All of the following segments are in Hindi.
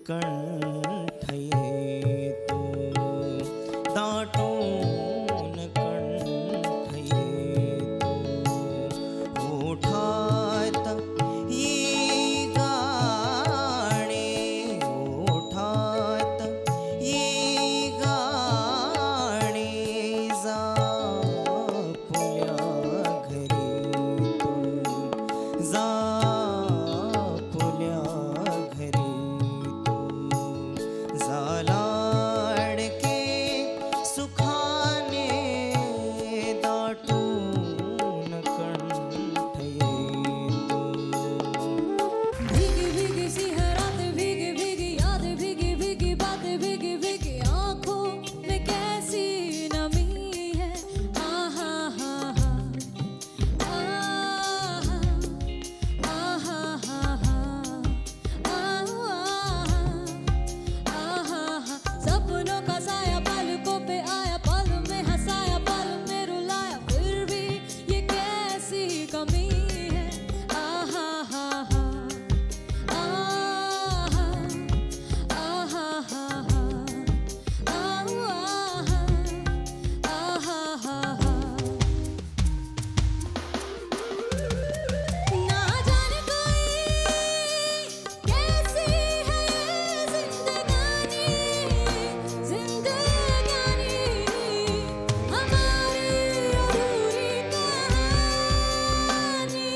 कंठ येतो दाटून कंठ येतो ओठात ये गाणे ओठात ये गाणे जापुल्या घरी तू जापुल्या घरी लाडके सुखाने दाटून कंठ येतो भीगी भीगी सी है रात भीगी भीगी याद भीगी भीगी बातें भीगी भीगी आंखों में कैसी नमी है आहा हा हा आहा आहा हा हा सपनों का साया पलकों पे आया पल में हंसाया पल में रुलाया फिर भी ये कैसी कमी है आहा हा हा आहा आहा हा हा आहा आहा हा हा ना जाने कोई कैसी है जिंदगानी जिंदगानी हमारी अधूरी कहानी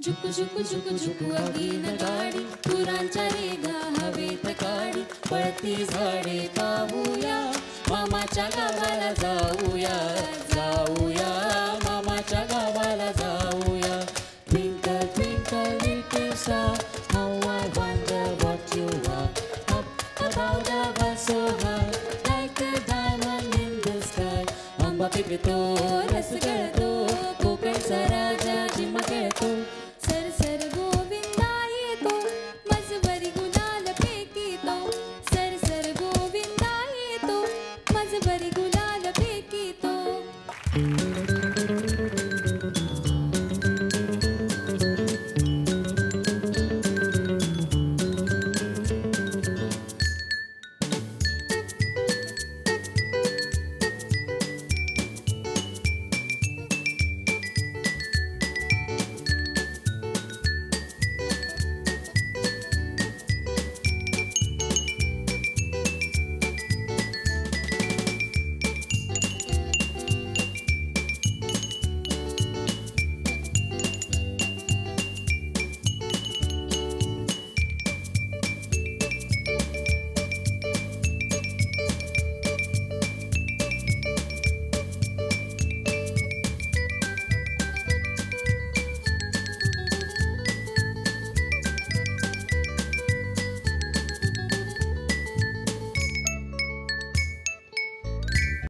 झुकू झुकू झुकू झुकू अगीन गाडी पुरांच्या रेगा हवेत काढी पळती झाडे पाहूया मामाच्या गावाला जाऊया जाऊया मामाच्या गावाला जाऊया Twinkle twinkle little star how I wonder what you are up above the world so high like a diamond in the sky आंबा पिकतो रस गळतो कोकणचा राग